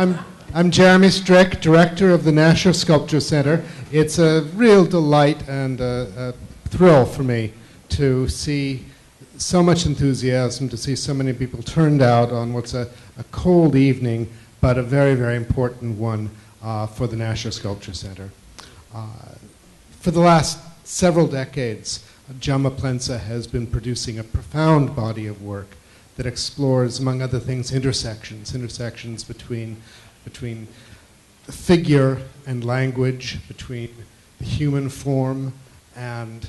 I'm Jeremy Strick, director of the Nasher Sculpture Center. It's a real delight and a thrill for me to see so much enthusiasm, to see so many people turned out on what's a cold evening, but a very, very important one for the Nasher Sculpture Center. For the last several decades, Jaume Plensa has been producing a profound body of work that explores, among other things, intersections between figure and language, between the human form and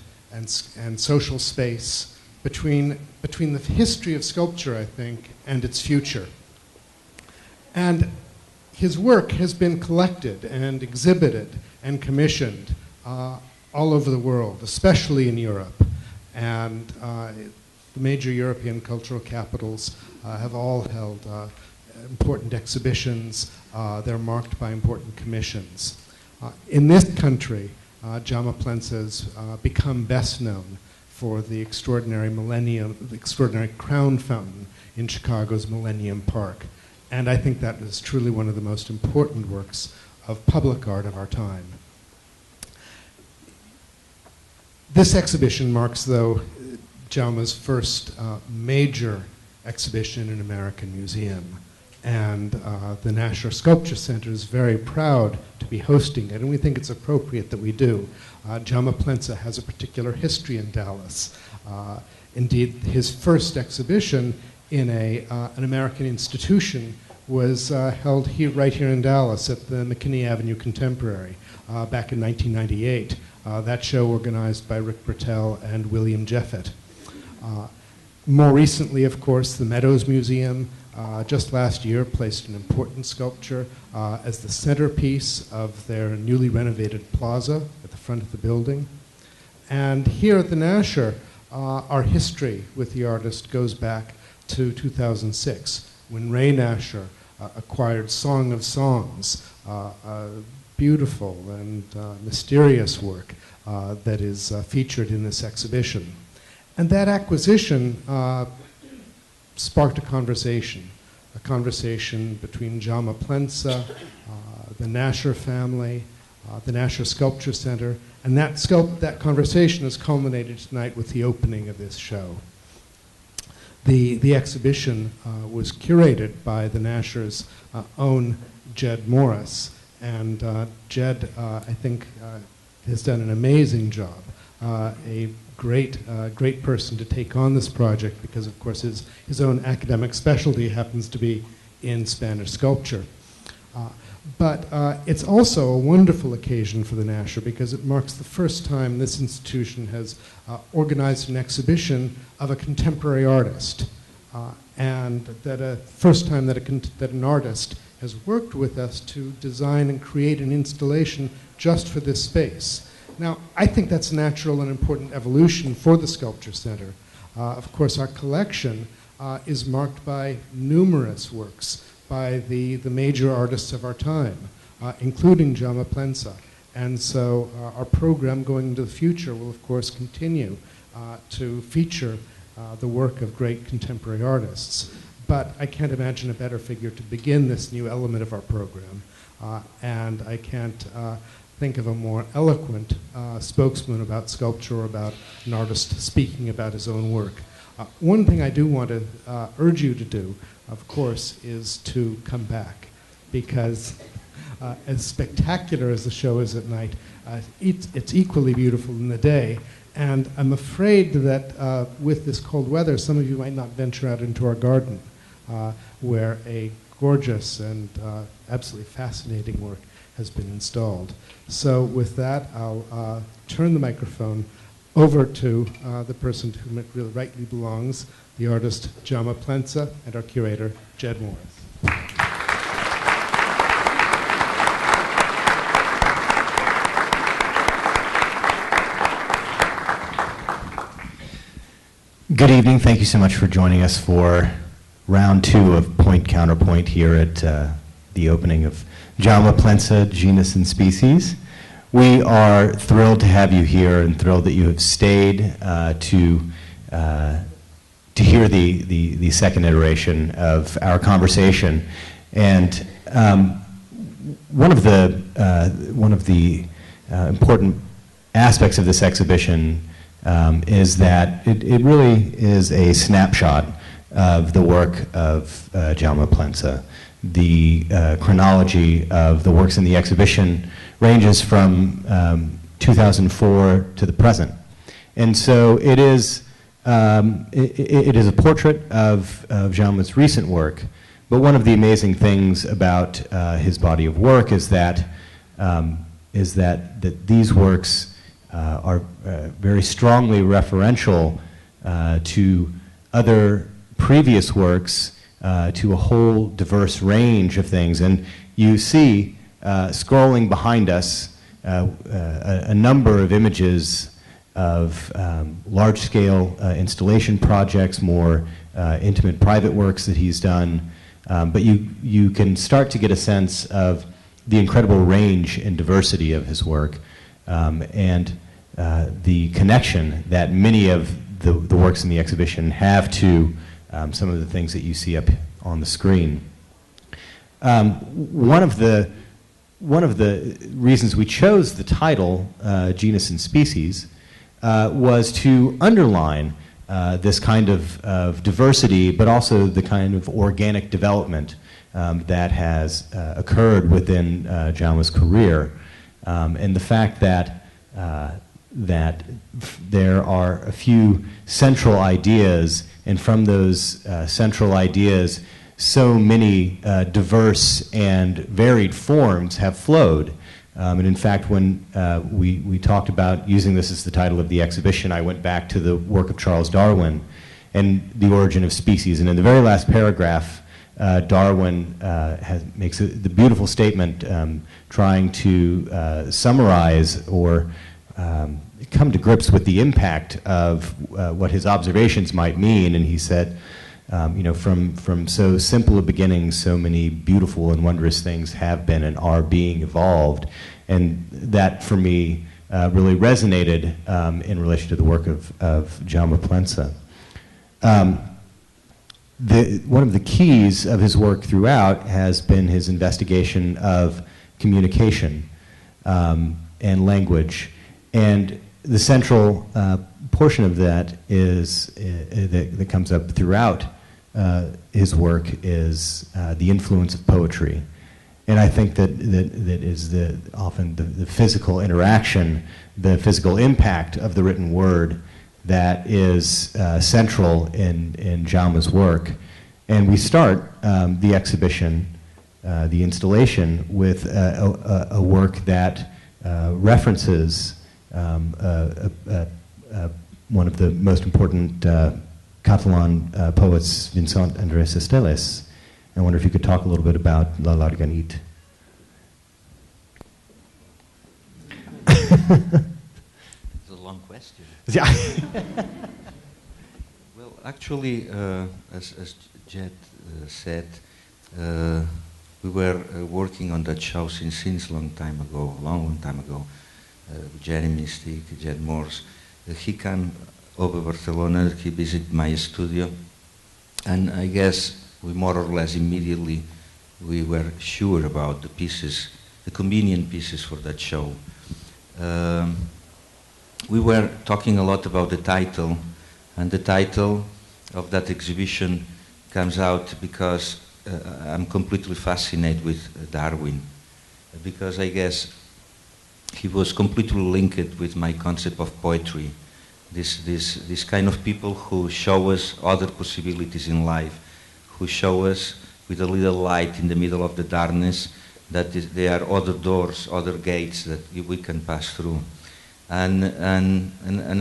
social space, between the history of sculpture, I think, and its future. And his work has been collected and exhibited and commissioned all over the world, especially in Europe. And the major European cultural capitals have all held important exhibitions. They're marked by important commissions. In this country, Jaume Plensa has become best known for the extraordinary crown fountain in Chicago's Millennium Park. And I think that is truly one of the most important works of public art of our time. This exhibition marks, though, Jaume's first major exhibition in an American museum. And the Nasher Sculpture Center is very proud to be hosting it, and we think it's appropriate that we do. Jaume Plensa has a particular history in Dallas. Indeed, his first exhibition in an American institution was held right here in Dallas at the McKinney Avenue Contemporary back in 1998. That show organized by Rick Bertel and William Jeffett. More recently, of course, the Meadows Museum just last year placed an important sculpture as the centerpiece of their newly renovated plaza at the front of the building. And here at the Nasher, our history with the artist goes back to 2006, when Ray Nasher acquired Song of Songs, a beautiful and mysterious work that is featured in this exhibition. And that acquisition sparked a conversation between Jaume Plensa, the Nasher family, the Nasher Sculpture Center, and that conversation has culminated tonight with the opening of this show. The exhibition was curated by the Nasher's own Jed Morse, and Jed, I think, has done an amazing job. A great person to take on this project because, of course, his own academic specialty happens to be in Spanish sculpture. But it's also a wonderful occasion for the Nasher because it marks the first time this institution has organized an exhibition of a contemporary artist, and first time that an artist has worked with us to design and create an installation just for this space. Now, I think that's a natural and important evolution for the Sculpture Center. Of course, our collection is marked by numerous works by the major artists of our time, including Jaume Plensa. And so our program going into the future will, of course, continue to feature the work of great contemporary artists. But I can't imagine a better figure to begin this new element of our program. And I can't think of a more eloquent spokesman about sculpture or about an artist speaking about his own work. One thing I do want to urge you to do, of course, is to come back, because as spectacular as the show is at night, it's equally beautiful in the day. And I'm afraid that with this cold weather, some of you might not venture out into our garden, where a gorgeous and absolutely fascinating work has been installed. So with that, I'll turn the microphone over to the person to whom it really rightly belongs, the artist Jaume Plensa, and our curator, Jed Morse. Good evening. Thank you so much for joining us for round 2 of Point Counterpoint here at the opening of Jaume Plensa, Genus and Species. We are thrilled to have you here and thrilled that you have stayed to hear the second iteration of our conversation. And one of the important aspects of this exhibition is that it really is a snapshot of the work of Jaume Plensa. The chronology of the works in the exhibition ranges from 2004 to the present. And so it is a portrait of Jaume's recent work, but one of the amazing things about his body of work is that these works are very strongly referential to other previous works, to a whole diverse range of things. And you see, scrolling behind us, a number of images of large-scale installation projects, more intimate private works that he's done. But you can start to get a sense of the incredible range and diversity of his work, and the connection that many of the works in the exhibition have to some of the things that you see up on the screen. One of the reasons we chose the title, Genus and Species, was to underline this kind of diversity, but also the kind of organic development that has occurred within Jaume's career, and the fact that there are a few central ideas, and from those central ideas, so many diverse and varied forms have flowed. And in fact, when we talked about using this as the title of the exhibition, I went back to the work of Charles Darwin and the origin of species. And in the very last paragraph, Darwin makes the beautiful statement trying to summarize or come to grips with the impact of what his observations might mean. And he said, from so simple a beginning, so many beautiful and wondrous things have been and are being evolved. And that, for me, really resonated in relation to the work of Jaume Plensa. One of the keys of his work throughout has been his investigation of communication and language. And the central portion of that that comes up throughout his work is the influence of poetry. And I think that is often the physical interaction, the physical impact of the written word that is central in Jaume's work. And we start the exhibition, the installation, with a work that references one of the most important Catalan poets, Vincent Andrés Esteles. I wonder if you could talk a little bit about La Larga Nit. It's a long question. Yeah. Well, actually, as Jed said, we were working on that show since long time ago, long time ago. Jeremy Stick, Jed Morse. He came over Barcelona, he visited my studio, and I guess we more or less immediately we were sure about the pieces, the convenient pieces for that show. We were talking a lot about the title, and the title of that exhibition comes out because I'm completely fascinated with Darwin, because I guess he was completely linked with my concept of poetry. This kind of people who show us other possibilities in life, who show us with a little light in the middle of the darkness that there are other doors, other gates that we can pass through. And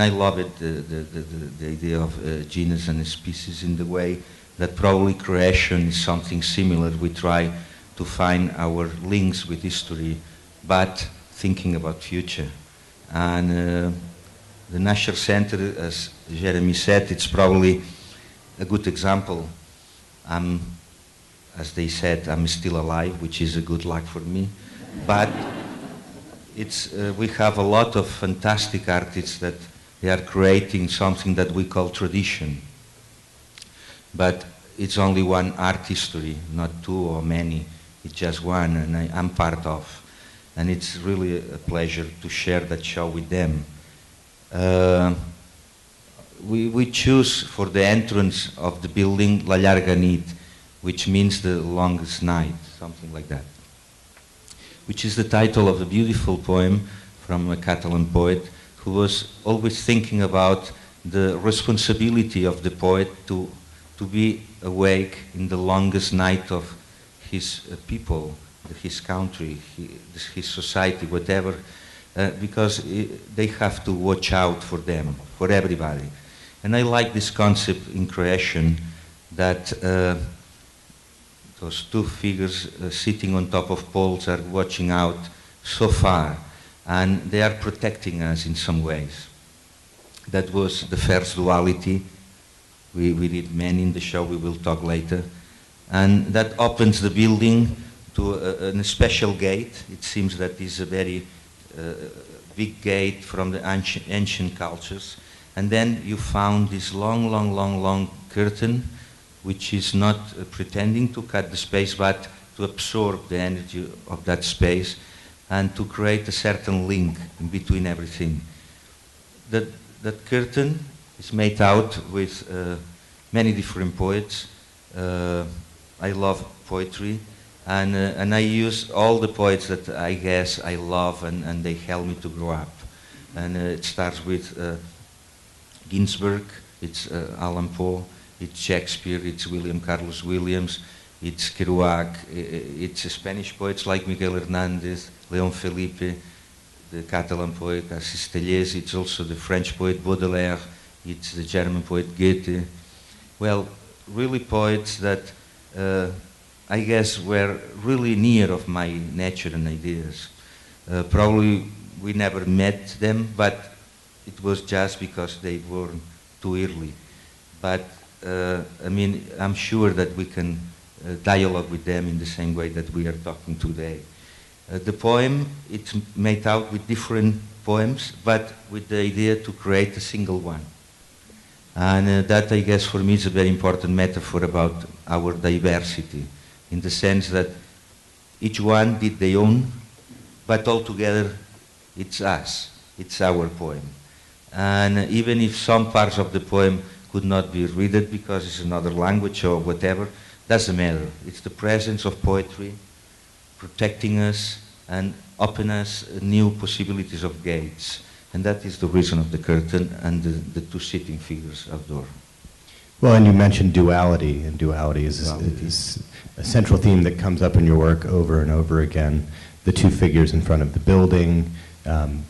I love it, the idea of genus and species, in the way that probably creation is something similar. We try to find our links with history, but thinking about future. And the Nasher Center, as Jeremy said, it's probably a good example. As they said, I'm still alive, which is a good luck for me. But we have a lot of fantastic artists that they are creating something that we call tradition. But it's only one art history, not two or many. It's just one, and I'm part of. And it's really a pleasure to share that show with them. We choose for the entrance of the building La Llarga Nit, which means the longest night, something like that, which is the title of a beautiful poem from a Catalan poet who was always thinking about the responsibility of the poet to be awake in the longest night of his people, his country, his society, whatever, because they have to watch out for them, for everybody. And I like this concept in creation that those two figures sitting on top of poles are watching out so far, and they are protecting us in some ways. That was the first duality. We did many in the show, we will talk later. And that opens the building to a special gate. It seems that is a very big gate from the ancient cultures. And then you found this long curtain, which is not pretending to cut the space, but to absorb the energy of that space and to create a certain link in between everything. That curtain is made out with many different poets. I love poetry, and I use all the poets that I guess I love and they help me to grow up. And it starts with Ginsberg, it's Allan Poe, it's Shakespeare, it's William Carlos Williams, it's Kerouac, it's Spanish poets like Miguel Hernández, Leon Felipe, the Catalan poet Assis Tellez, it's also the French poet Baudelaire, it's the German poet Goethe. Well, really poets that I guess were really near of my nature and ideas. Probably we never met them, but it was just because they were too early. But I mean, I'm sure that we can dialogue with them in the same way that we are talking today. The poem, it's made out with different poems, but with the idea to create a single one. And that, I guess, for me is a very important metaphor about our diversity, in the sense that each one did their own, but all together it's us, it's our poem. And even if some parts of the poem could not be read because it's another language or whatever, doesn't matter. It's the presence of poetry protecting us and opening us new possibilities of gates. And that is the reason of the curtain and the two sitting figures outdoor. Well, and you mentioned duality, and duality is a central theme that comes up in your work over and over again. The two figures in front of the building. In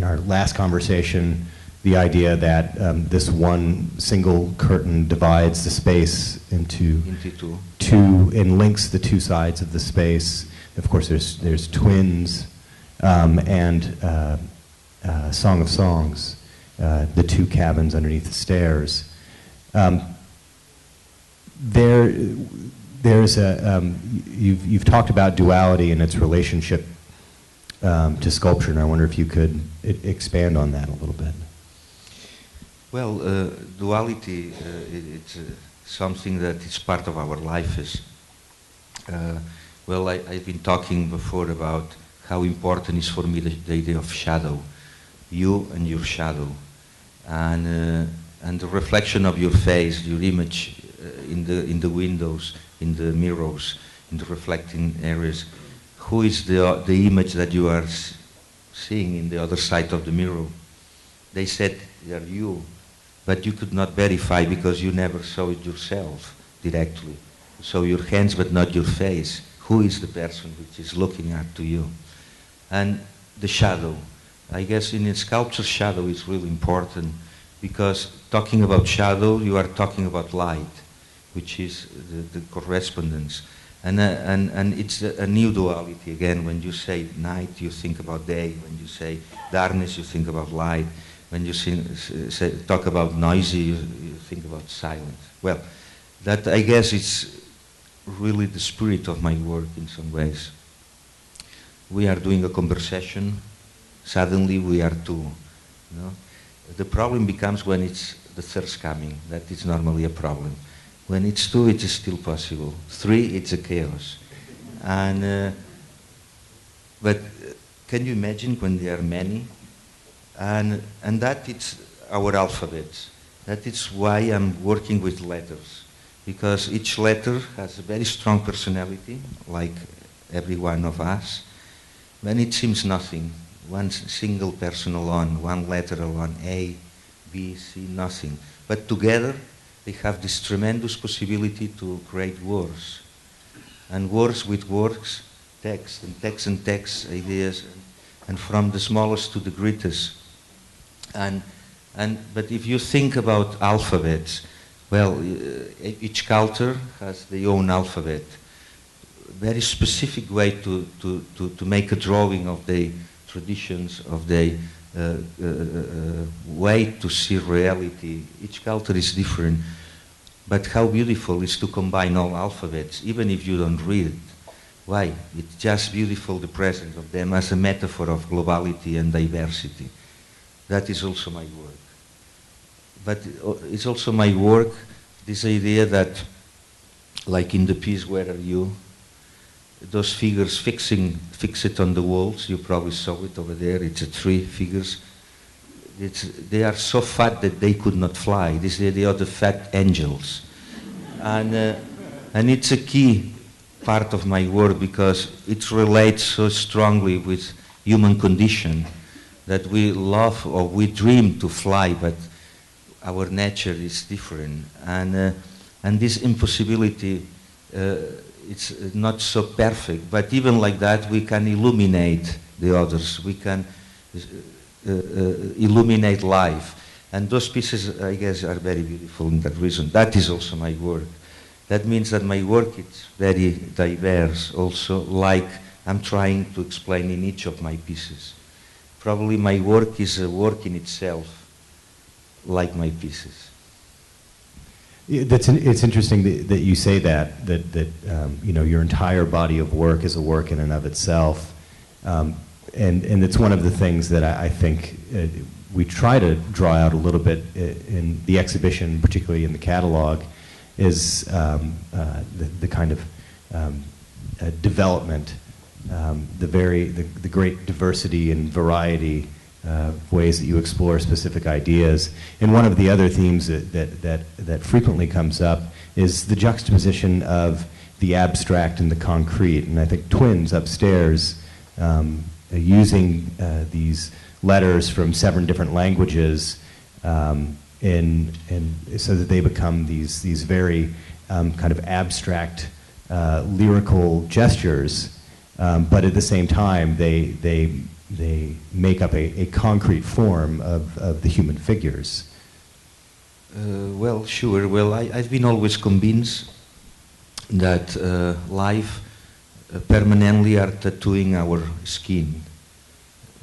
our last conversation, the idea that this one single curtain divides the space into two and links the two sides of the space. Of course, there's twins and Song of Songs, the two cabins underneath the stairs. You've talked about duality and its relationship to sculpture, and I wonder if you could expand on that a little bit. Well, duality, it's something that is part of our lives. Well, I've been talking before about how important is for me the idea of shadow, you and your shadow, and the reflection of your face, your image in the windows, in the mirrors, in the reflecting areas. Who is the image that you are seeing in the other side of the mirror? They said they are you, but you could not verify because you never saw it yourself directly. You saw your hands but not your face. Who is the person which is looking at to you? And the shadow. I guess in a sculpture, shadow is really important because talking about shadow, you are talking about light, which is the correspondence. And it's a new duality. Again, when you say night, you think about day. When you say darkness, you think about light. When you talk about noisy, you think about silence. Well, that I guess is really the spirit of my work in some ways. We are doing a conversation. Suddenly we are two. You know? The problem becomes when it's the thirst coming. That is normally a problem. When it's 2, it is still possible. 3, it's a chaos. And, but can you imagine when there are many? And that is our alphabet. That is why I'm working with letters. Because each letter has a very strong personality, like every one of us. When it seems nothing, one single person alone, one letter alone, A, B, C, nothing. But together, they have this tremendous possibility to create words. And words with words, text and text and text, ideas, and from the smallest to the greatest. But if you think about alphabets, well, each culture has their own alphabet. Very specific way to make a drawing of the traditions, of the way to see reality. Each culture is different. But how beautiful is to combine all alphabets, even if you don't read it. Why? It's just beautiful, the presence of them as a metaphor of globality and diversity. That is also my work. But it's also my work, this idea that, like in the piece, Where Are You? Those figures fixed on the walls, you probably saw it over there, it's 3 figures. They are so fat that they could not fly. This is the idea of the fat angels. And it's a key part of my work because it relates so strongly with human condition that we love or we dream to fly, but our nature is different. And this impossibility, it's not so perfect, but even like that, we can illuminate the others. We can illuminate life. And those pieces, I guess, are very beautiful in that reason. That is also my work. That means that my work is very diverse also, like I'm trying to explain in each of my pieces. Probably my work is a work in itself, like my pieces. Yeah, it's interesting that you say that you know, your entire body of work is a work in and of itself. And it's one of the things that I think we try to draw out a little bit in the exhibition, particularly in the catalog, is the kind of development, the great diversity and variety of ways that you explore specific ideas. And one of the other themes that frequently comes up is the juxtaposition of the abstract and the concrete. And I think Twins upstairs, using these letters from 7 different languages, so that they become these very kind of abstract lyrical gestures, but at the same time they make up a concrete form of the human figures. Well, sure. Well, I've been always convinced that life permanently are tattooing our skin,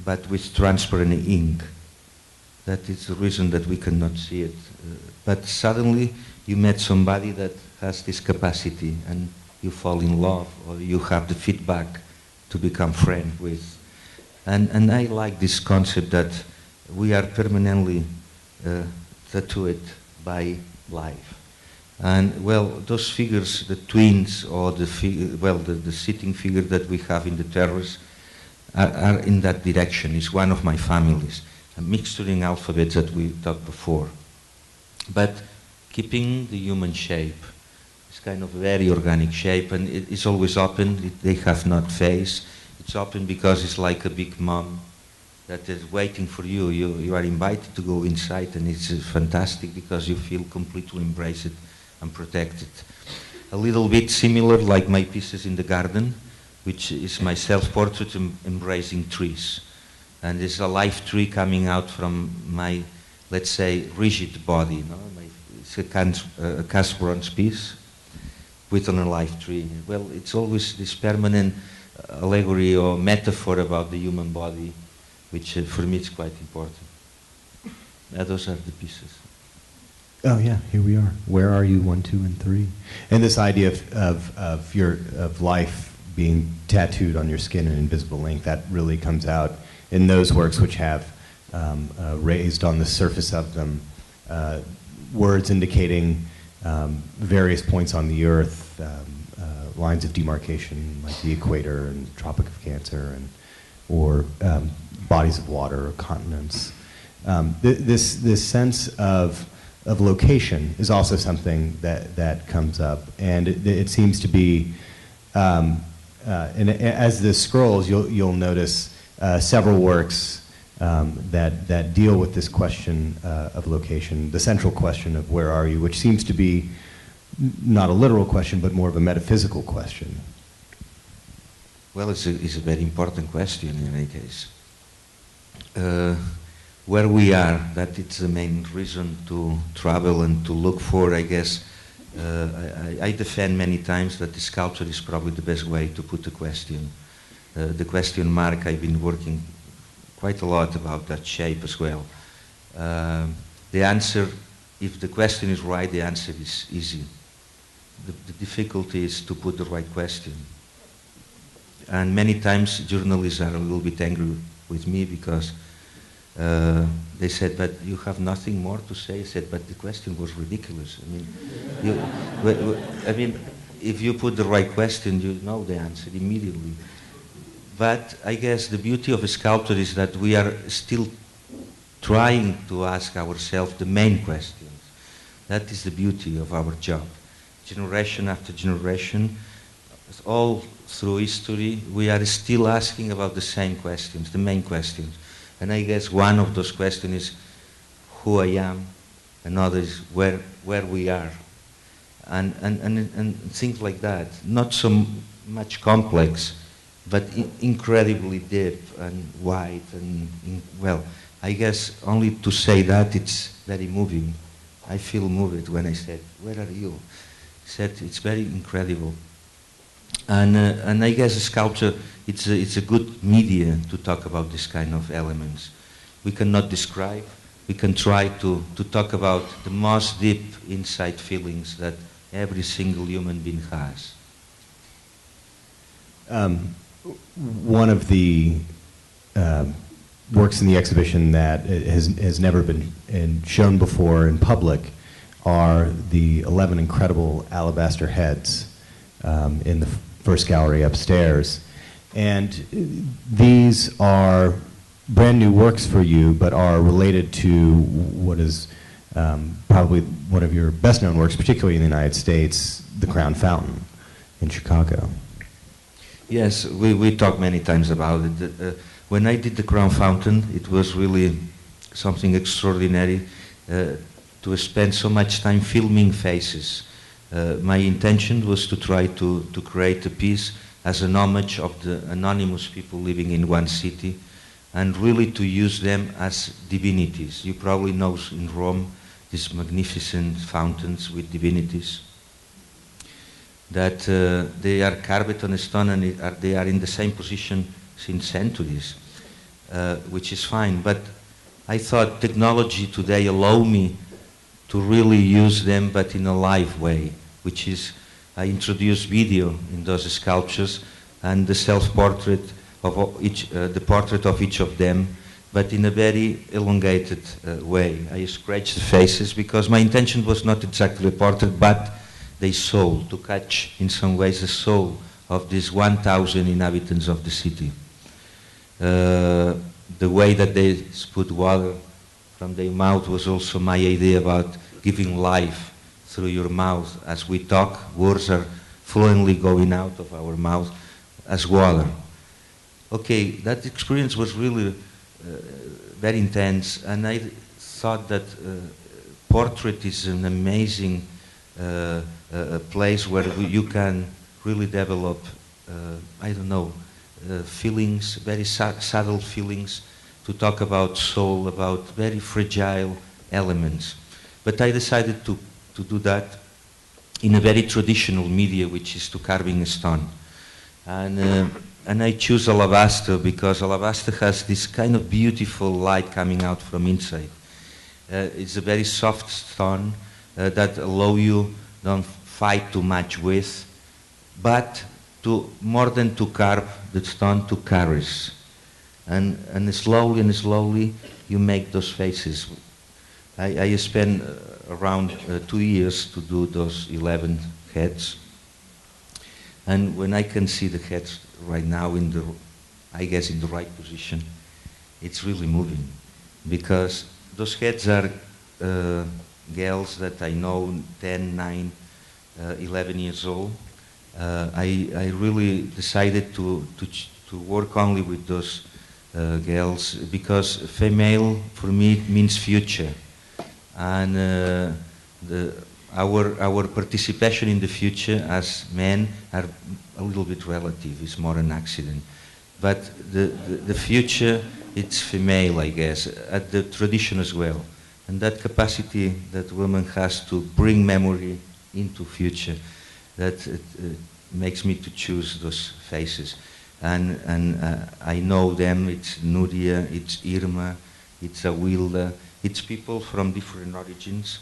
but with transparent ink. That is the reason that we cannot see it. But suddenly you met somebody that has this capacity and you fall in love, or you have the feedback to become friends with. And I like this concept that we are permanently tattooed by life. And well, those figures, the twins, or the sitting figure that we have in the terrace, are in that direction. It's one of my families. A mixturing alphabet that we talked before. But keeping the human shape. It's kind of very organic shape, and it's always open. They have not face. It's open because it's like a big mom that is waiting for you. You are invited to go inside, and it's fantastic because you feel completely embraced and protected. A little bit similar like my pieces in the garden, which is my self-portrait embracing trees. And there's a live tree coming out from my, let's say, rigid body. No? It's a cast bronze piece with an alive tree. Well, it's always this permanent allegory or metaphor about the human body, which for me is quite important. Those are the pieces. Oh yeah, here we are. Where are you? 1, 2, and 3. And this idea of life being tattooed on your skin in invisible ink, that really comes out in those works, which have raised on the surface of them words indicating various points on the Earth, lines of demarcation like the equator and Tropic of Cancer, or bodies of water or continents. This sense of location is also something that comes up, and it seems to be, and as this scrolls, you'll notice several works that deal with this question of location, the central question of where are you, which seems to be not a literal question, but more of a metaphysical question. Well, it's a very important question in any case. Where we are, that it's the main reason to travel and to look for, I guess. I defend many times that the sculpture is probably the best way to put the question. The question mark, I've been working quite a lot about that shape as well. The answer, if the question is right, the answer is easy. The difficulty is to put the right question. And many times journalists are a little bit angry with me because they said, but you have nothing more to say. I said, but the question was ridiculous. I mean, if you put the right question, you know the answer immediately. But I guess the beauty of a sculptor is that we are still trying to ask ourselves the main questions. That is the beauty of our job. Generation after generation, all through history, we are still asking about the same questions, the main questions. And I guess one of those questions is who I am, another is where we are, and things like that. Not so much complex, but incredibly deep and wide. And well, I guess only to say that it's very moving. I feel moved when I said, "Where are you?" He said, "It's very incredible." And I guess sculpture, it's a good media to talk about this kind of elements. We cannot describe, we can try to talk about the most deep inside feelings that every single human being has. One of the works in the exhibition that has never been shown before in public are the 11 incredible alabaster heads in the first gallery upstairs. And these are brand new works for you, but are related to what is probably one of your best known works, particularly in the United States, the Crown Fountain in Chicago. Yes, we talked many times about it. When I did the Crown Fountain, it was really something extraordinary to spend so much time filming faces. My intention was to try to create a piece as an homage of the anonymous people living in one city, and really to use them as divinities. You probably know in Rome these magnificent fountains with divinities, that they are carved on stone and they are in the same position since centuries, which is fine. But I thought technology today allow me to really use them, but in a live way, which is I introduce video in those sculptures and the self-portrait of each, the portrait of each of them, but in a very elongated way. I scratched the faces because my intention was not exactly a portrait, but the soul, to catch in some ways the soul of these 1,000 inhabitants of the city. The way that they spit water from their mouth was also my idea about giving life through your mouth. As we talk, words are fluently going out of our mouth as water. Okay, that experience was really very intense, and I thought that portrait is an amazing place where you can really develop, I don't know, feelings, very subtle feelings, to talk about soul, about very fragile elements. But I decided to do that in a very traditional media, which is to carving a stone. And I choose alabaster because alabaster has this kind of beautiful light coming out from inside. It's a very soft stone that allow you don't fight too much with, but to more than to carve the stone, to caress. And slowly you make those faces. I spent around 2 years to do those 11 heads. And when I can see the heads right now in the, I guess, in the right position, it's really moving. Because those heads are girls that I know, 10, 9, 11 years old. I really decided to work only with those girls because female for me means future, and our participation in the future as men are a little bit relative. It's more an accident, but the future, it's female, I guess, at the tradition as well, and that capacity that woman has to bring memory into future, that makes me to choose those faces. And I know them. It's Nuria, it's Irma, it's Awilda. It's people from different origins,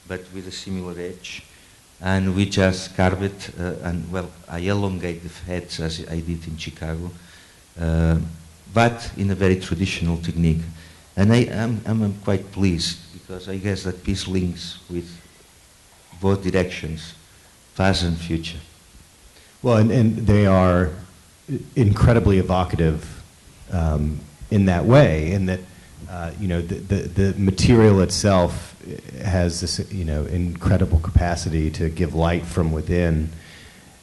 but with a similar edge. And we just carve it, and well, I elongate the heads as I did in Chicago, but in a very traditional technique. And I'm quite pleased, because I guess that piece links with both directions, past and future. Well, and they are incredibly evocative in that way, in that the material itself has this incredible capacity to give light from within,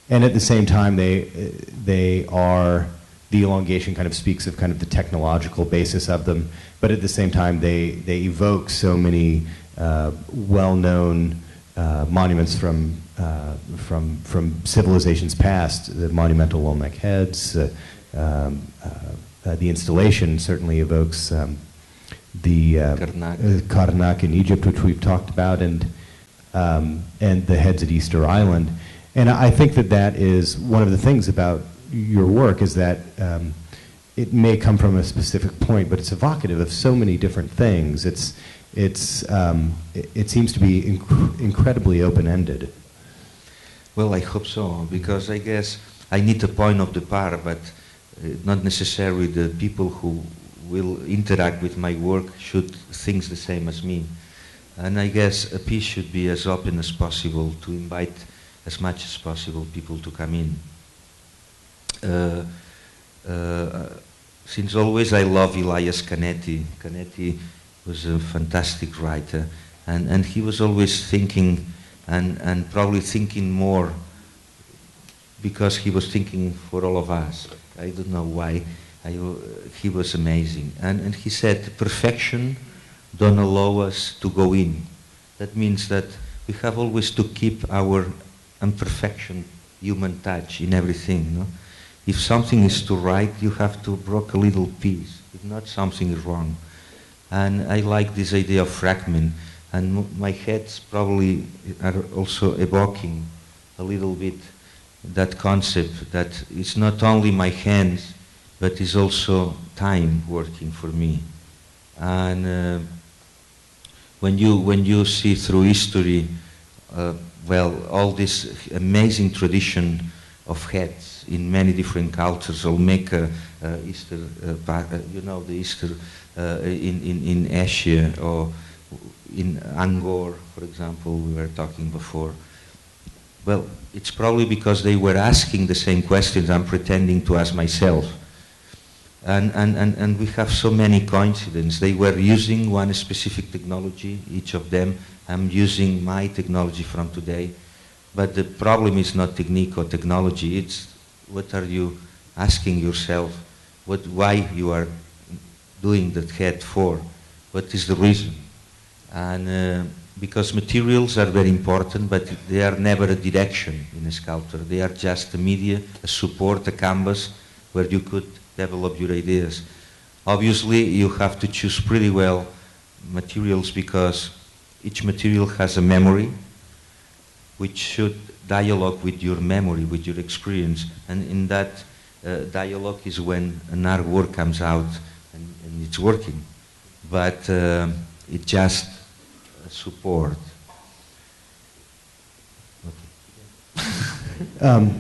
and at the same time they are, the elongation kind of speaks of kind of the technological basis of them, but at the same time they evoke so many well-known monuments from civilizations past. The monumental Olmec heads, the installation certainly evokes the Karnak in Egypt, which we've talked about, and the heads at Easter Island. And I think that is one of the things about your work, is that it may come from a specific point, but it's evocative of so many different things. It seems to be incredibly open-ended. Well, I hope so, because I guess I need a point of depart, but not necessarily the people who will interact with my work should think the same as me. And I guess a piece should be as open as possible to invite as much as possible people to come in. Since always I love Elias Canetti. Canetti was a fantastic writer, and he was always thinking, and probably thinking more, because he was thinking for all of us. I don't know why. He was amazing. And he said, perfection don't allow us to go in. That means that we have always to keep our imperfection, human touch in everything. No? If something is too right, you have to break a little piece. If not, something is wrong. And I like this idea of fragment. And my heads probably are also evoking a little bit that concept that it's not only my hands, but it's also time working for me. And when you see through history, well, all this amazing tradition of heads in many different cultures, Olmeca, Easter, the Easter in Asia, or in Angkor, for example, we were talking before. Well, it's probably because they were asking the same questions I'm pretending to ask myself. And we have so many coincidences. They were using one specific technology, each of them. I'm using my technology from today. But the problem is not technique or technology. It's what are you asking yourself? Why you are doing that head for? What is the reason? And because materials are very important, but they are never a direction in a sculpture. They are just a media, a support, a canvas where you could develop your ideas. Obviously, you have to choose pretty well materials, because each material has a memory which should dialogue with your memory, with your experience. And in that dialogue is when an artwork comes out and it's working. But it's just support. Okay.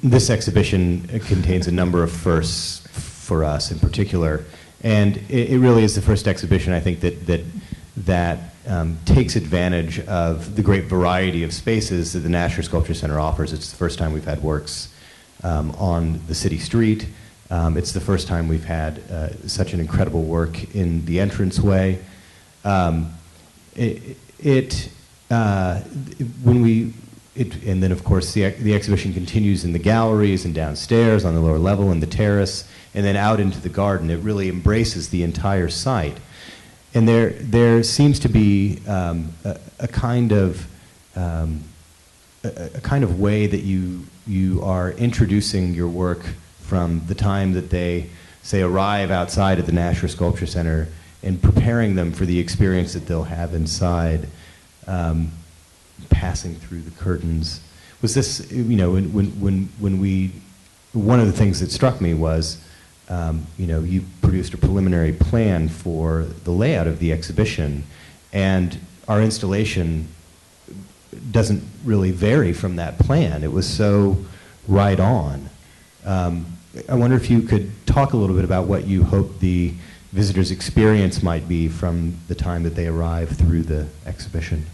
This exhibition contains a number of firsts for us in particular, and it really is the first exhibition, I think, that that takes advantage of the great variety of spaces that the Nasher Sculpture Center offers. It's the first time we've had works on the city street. It's the first time we've had such an incredible work in the entranceway. And then of course the exhibition continues in the galleries and downstairs on the lower level and the terrace, and then out into the garden. It really embraces the entire site. And there seems to be a kind of way that you are introducing your work from the time that they, say, arrive outside at the Nasher Sculpture Center and preparing them for the experience that they'll have inside, passing through the curtains. Was this, you know, when we, one of the things that struck me was, you know, you produced a preliminary plan for the layout of the exhibition, and our installation doesn't really vary from that plan. It was so right on. I wonder if you could talk a little bit about what you hope the visitor's experience might be from the time that they arrive through the exhibition.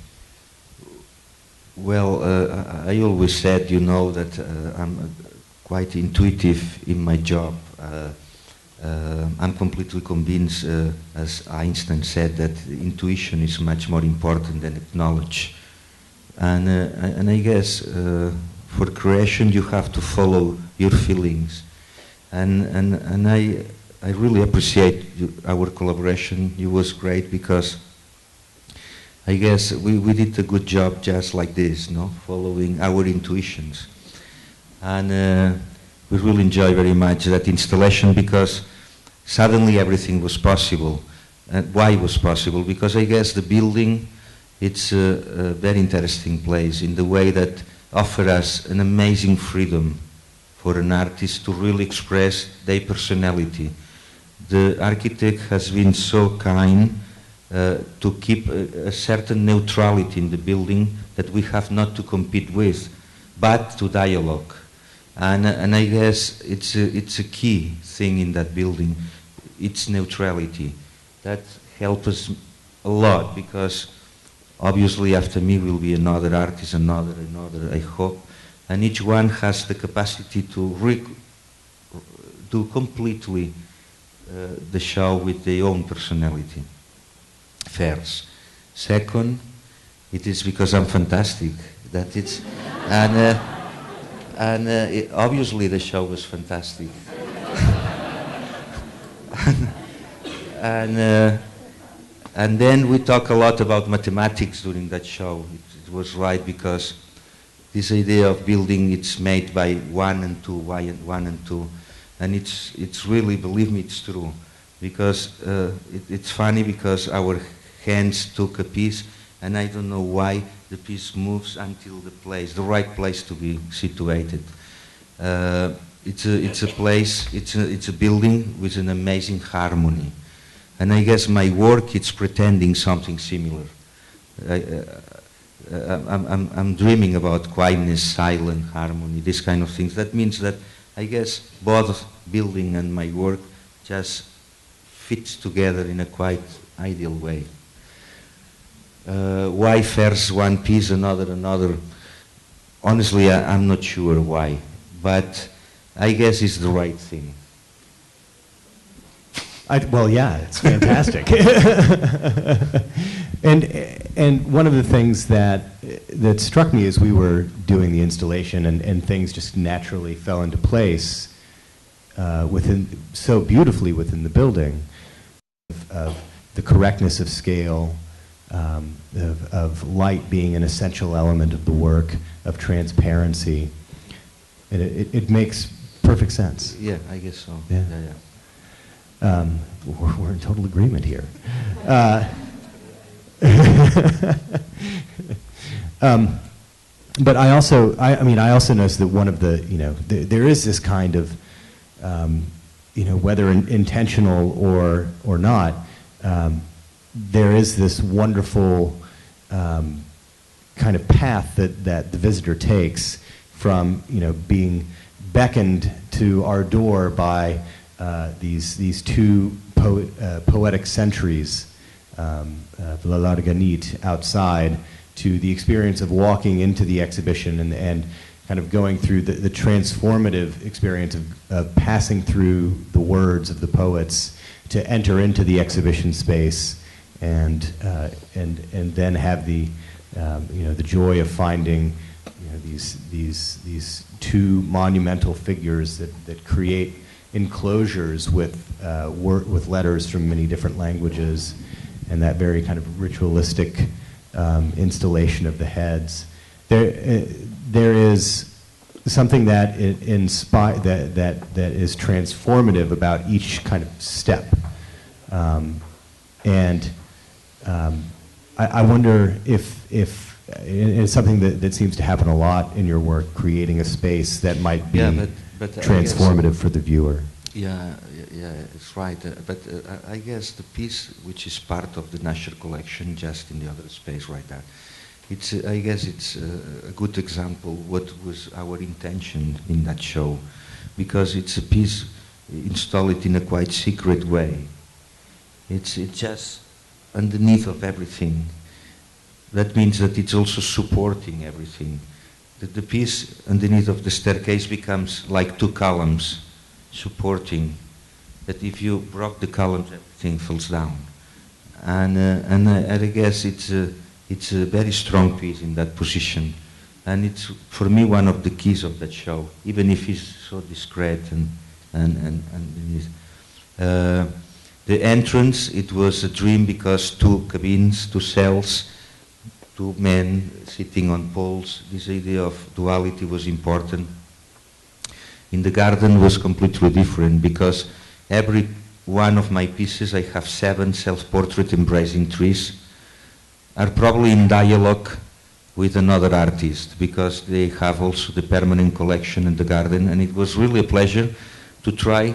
Well, I always said, you know, that I'm quite intuitive in my job. I'm completely convinced, as Einstein said, that intuition is much more important than knowledge. And I guess for creation you have to follow your feelings. And I really appreciate our collaboration. It was great because I guess we did a good job just like this, no? Following our intuitions. And we really enjoy very much that installation because suddenly everything was possible. And why it was possible? Because I guess the building, it's a very interesting place in the way that offers us an amazing freedom for an artist to really express their personality. The architect has been so kind to keep a certain neutrality in the building that we have not to compete with, but to dialogue. And I guess it's a key thing in that building. It's neutrality. That helps us a lot because obviously after me will be another artist, another, I hope. And each one has the capacity to do completely the show with their own personality. First. Second, it is because I'm fantastic. That it's, obviously the show was fantastic. and then we talk a lot about mathematics during that show. It was right because this idea of building, it's made by 1 and 2, 1 and 2, and it's really, believe me, it's true, because it's funny because our hands took a piece, and I don't know why the piece moves until the right place to be situated. It's a place, it's a building with an amazing harmony, and I guess my work, it's pretending something similar. I'm dreaming about quietness, silence, harmony, this kind of things. That means that I guess both building and my work just fits together in a quite ideal way. Why first one piece, another? Honestly, I'm not sure why, but I guess it's the right thing. Well, yeah, it's fantastic. And one of the things that struck me as we were doing the installation and things just naturally fell into place so beautifully within the building, of the correctness of scale, of light being an essential element of the work, of transparency. And it makes perfect sense. Yeah, I guess so. Yeah. We're in total agreement here. But I also noticed that one of the, there is this kind of, whether intentional or not, there is this wonderful kind of path that the visitor takes from, being beckoned to our door by these two poetic sentries Villarica outside, to the experience of walking into the exhibition and kind of going through the transformative experience of passing through the words of the poets to enter into the exhibition space, and then have the the joy of finding these two monumental figures that create enclosures with letters from many different languages, and that very kind of ritualistic installation of the heads. There is something that that is transformative about each kind of step, and I wonder if it's something that seems to happen a lot in your work, creating a space that might be but transformative for the viewer. Yeah, it's right. But I guess the piece which is part of the Nasher collection, just in the other space right there, I guess it's a good example what was our intention in that show, because it's a piece installed in a quite secret way. It's just underneath of everything. That means that it's also supporting everything. The piece underneath of the staircase becomes like two columns supporting, that if you broke the columns, everything falls down. And I guess it's a very strong piece in that position. And it's, for me, one of the keys of that show, even if it's so discreet the entrance, it was a dream, because two cabins, two cells, two men sitting on poles. This idea of duality was important. In the garden was completely different, because every one of my pieces, I have 7 self-portrait embracing trees, are probably in dialogue with another artist, because they have also the permanent collection in the garden, and it was really a pleasure to try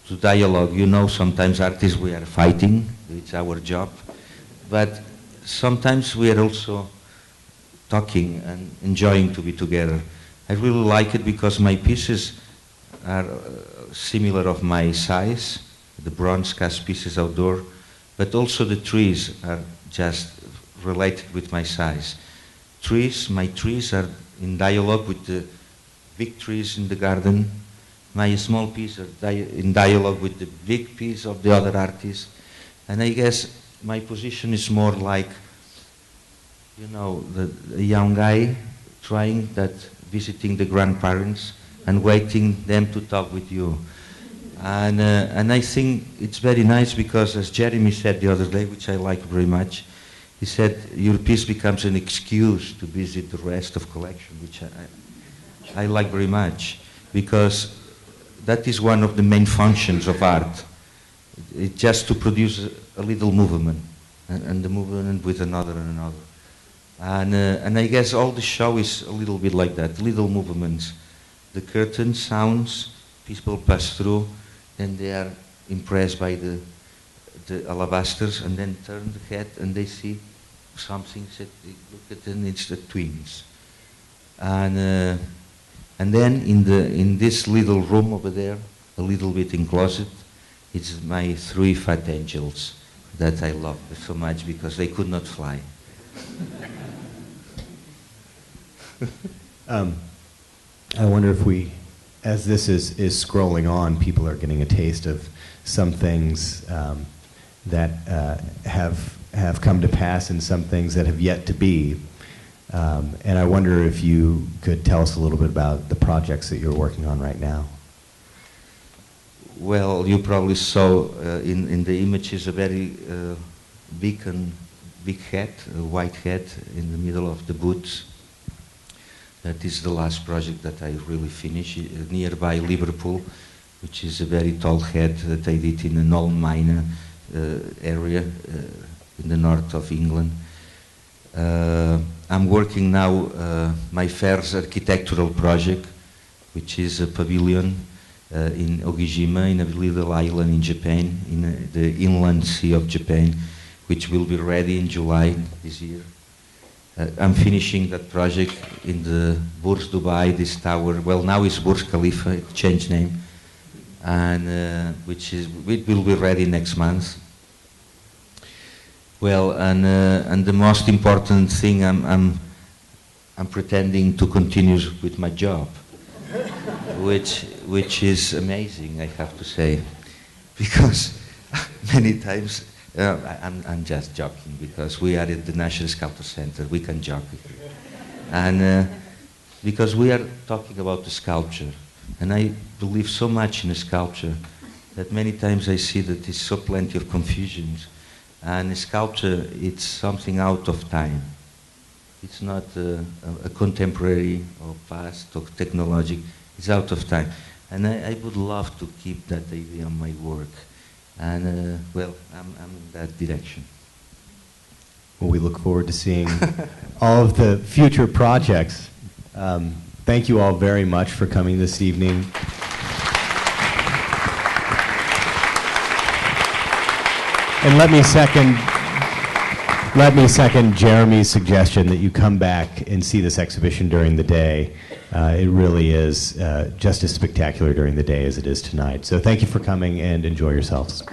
to dialogue. You know, sometimes artists, we are fighting, it's our job, but sometimes we are also talking and enjoying to be together. I really like it because my pieces are similar of my size, the bronze cast pieces outdoor, but also the trees are just related with my size. My trees are in dialogue with the big trees in the garden. My small piece are in dialogue with the big piece of the other artist. And I guess my position is more like, you know, the young guy visiting the grandparents and waiting them to talk with you. And I think it's very nice, because as Jeremy said the other day, which I like very much, he said your piece becomes an excuse to visit the rest of collection, which I like very much, because that is one of the main functions of art. It's just to produce a little movement, and the movement with another and another. And I guess all the show is a little bit like that, little movements. The curtain sounds, people pass through, then they are impressed by the alabasters, and then turn the head and they see something, they look at it, and it's the twins. And then in this little room over there, a little bit in closet, it's my 3 fat angels that I love so much, because they could not fly. I wonder if as this is scrolling on, people are getting a taste of some things that have come to pass, and some things that have yet to be. And I wonder if you could tell us a little bit about the projects that you're working on right now. Well, you probably saw in the images a very big head, a white head in the middle of the boots. That is the last project that I really finished nearby Liverpool, which is a very tall head that I did in an old mine area in the north of England. I'm working now my first architectural project, which is a pavilion in Ogishima, in a little island in Japan, in the inland sea of Japan, which will be ready in July this year. I'm finishing that project in the Burj Dubai, this tower. Well, now it's Burj Khalifa, it changed name, and it will be ready next month. Well, and the most important thing, I'm pretending to continue with my job, which is amazing, I have to say, because many times I'm just joking, because we are at the Nasher Sculpture Center, we can joke, and because we are talking about the sculpture, and I believe so much in a sculpture that many times I see that there's so plenty of confusions. And sculpture, it's something out of time. It's not a contemporary or past or technologic. It's out of time. And I would love to keep that idea on my work. And, well, I'm in that direction. Well, we look forward to seeing all of the future projects. Thank you all very much for coming this evening. And let me second Jeremy's suggestion that you come back and see this exhibition during the day. It really is just as spectacular during the day as it is tonight. So thank you for coming and enjoy yourselves.